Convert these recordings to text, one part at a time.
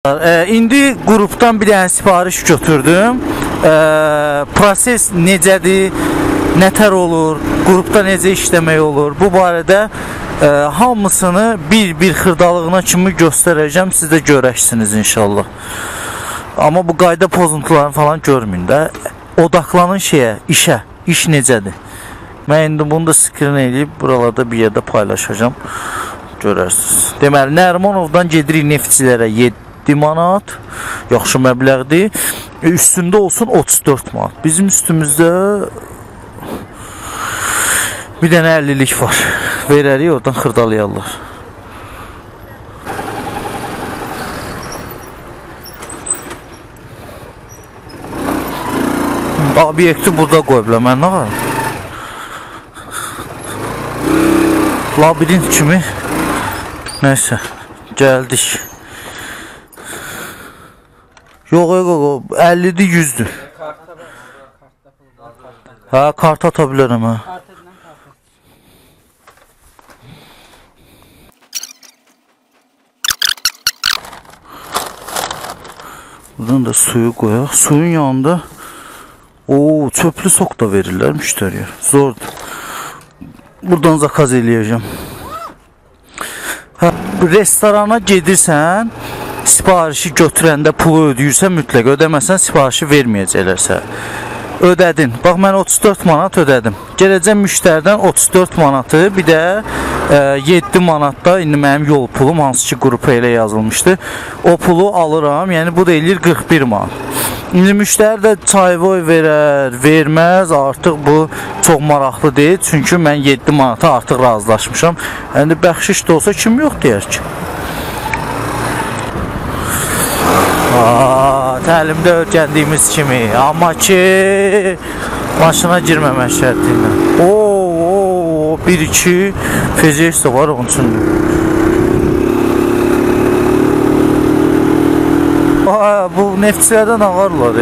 İndi qrupdan bir dənə sipariş götürdüm. Proses necədir, nətər olur, qrupda necə işləmək olur, bu barədə hamısını bir xırdalığına kimi göstərəcəm, siz də görəksiniz inşallah. Amma bu qayda pozuntularını falan görməyin də, odaqlanın şeyə, işə, iş necədir. Mən indi bunu da skrin edib buralarda bir yerdə paylaşacağım, görərsiniz. Deməli, Nərimanovdan gedirik Neftçilərə 7 manat, yaxşı məbləğdir. Üstündə olsun 34 manat. Bizim üstümüzdə bir dənə 50'lik var. Verərik, oradan xırdalayarlar. Obyekti burada qoyublar, mən nə var? Labirint kimi. Nəysə, gəldik. Yox, 50'dir, 100'dür. Hə, kart ata bilərəm, hə. Buradan da suyu qoyaq. Suyun yanında çöplü sok da verirlər müştəriyə. Zordur. Buradan zakaz eləyəcəm. Restorana gedirsən, siparişi götürəndə pulu ödəyirsən, mütləq ödəməsən siparişi verməyəcəklərsə. Ödədin. Bax, mən 34 manat ödədim. Gələcəm müştəridən 34 manatı, bir də 7 manatda indi mənim yol pulum, hansı ki qrupa elə yazılmışdı. O pulu alıram, yəni bu da eləyir 41 manat. İndi müştəri də çayvoy verər, verməz, artıq bu çox maraqlı deyil. Çünki mən 7 manata artıq razılaşmışam. Yəni bəxşiş də olsa kim yox deyər ki. Təlimdə öyrəndiyimiz kimi, amma ki maşına girməmək şərti ilə. 1-2 fezes də var onun üçün. Bu Neftçilərdən ağarlar.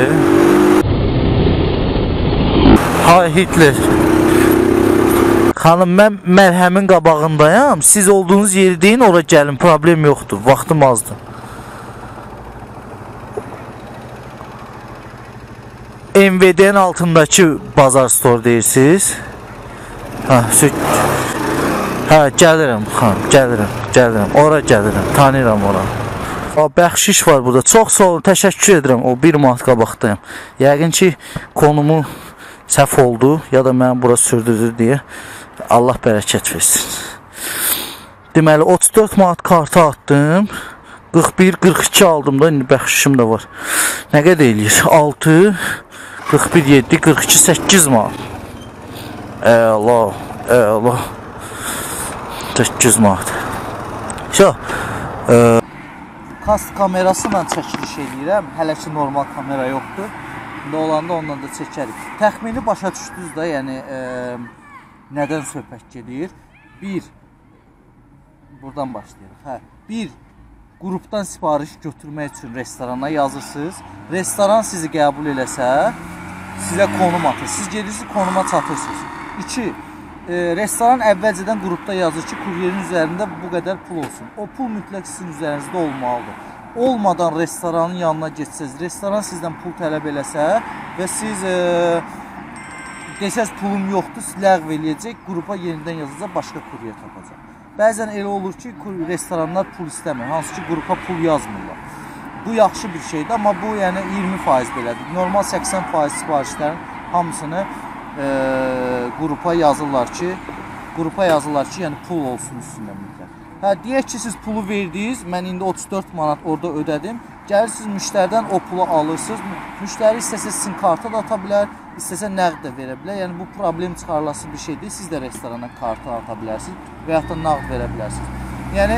Hay Hitler. Xanım, mən mərhəmin qabağındayam. Siz olduğunuz yeri deyin, ora gəlin, problem yoxdur, vaxtım azdır. MVD'nin altındakı bazar store deyirsiniz. Gəlirəm xanım, gəlirəm, ora gəlirəm, tanıyıram ora. Bəxşiş var burada, çox sağ olun, təşəkkür edirəm, o 1 manat qabaqdayım. Yəqin ki konumu səhv oldu, ya da mən bura sürdürdü deyə. Allah bərəkət versin. Deməli 34 manat kartı atdım, 41-42 aldım da, indi bəxşişim də var. Nə qədər eləyir? 6, 41, 7, 42, 8 manat. Əla 8 manat. Kast kamerası ilə çəkiliş edirəm. Hələ ki normal kamera yoxdur. İndi olanda ondan da çəkərik. Təxmini başa düşdünüz də, yəni nədən söhbət gedir? Buradan başlayırıq. Bir qrupdan sipariş götürmək üçün restorana yazırsınız. Restoran sizi qəbul eləsə, sizə konum atır. Siz gedirsiniz, konuma çatırsınız. 2. Restoran əvvəlcədən qrupda yazır ki, kuryerin üzərində bu qədər pul olsun. O pul mütləq sizin üzərinizdə olmalıdır. Olmadan restoranın yanına geçsəz, restoran sizdən pul tələb eləsə və siz desəz pulum yoxdur, siz ləğv eləyəcək, qrupa yenidən yazacaq, başqa kuryer tapacaq. Bəzən elə olur ki, restoranlar pul istəmir, hansı ki qrupa pul yazmırlar. Bu yaxşı bir şeydir, amma bu yəni 20% belədir. Normal 80% siparişlərin hamısını qrupa yazırlar ki, yəni pul olsun üstündə mütləq. Deyək ki, siz pulu verdiniz, mən indi 34 manat orada ödədim. Gəlirsiniz müştəridən o pulu alırsınız. Müştəri istəsə sizin karta da ata bilər, istəsə nəqd də verə bilər. Yəni bu problem çıxarılası bir şeydir. Siz də restorana kartı ata bilərsiniz və yaxud da nəqd verə bilərsiniz. Yəni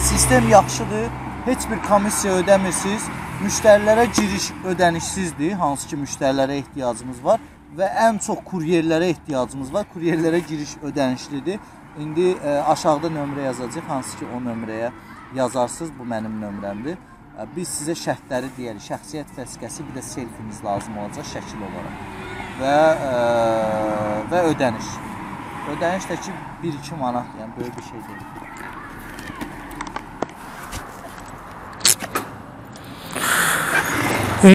sistem yaxşıdır, heç bir komissiya ödəmirsiniz. Müştərilərə giriş ödənişsizdir, hansı ki müştərilərə ehtiyacımız var. Və ən çox kuryerlərə ehtiyacımız var. Kuryerlərə giriş ödənişlidir. İndi aşağıda nömrə yazacaq, hansı ki o nömrəyə yazarsınız. Bu mənim nömrəmdir. Biz sizə şərtləri deyirik. Şəxsiyyət vəsiqəsi, bir də selfiniz lazım olacaq şəkil olaraq. Və ödəniş. Ödəniş də ki 1-2 manat, yəni böyük bir şey deyil.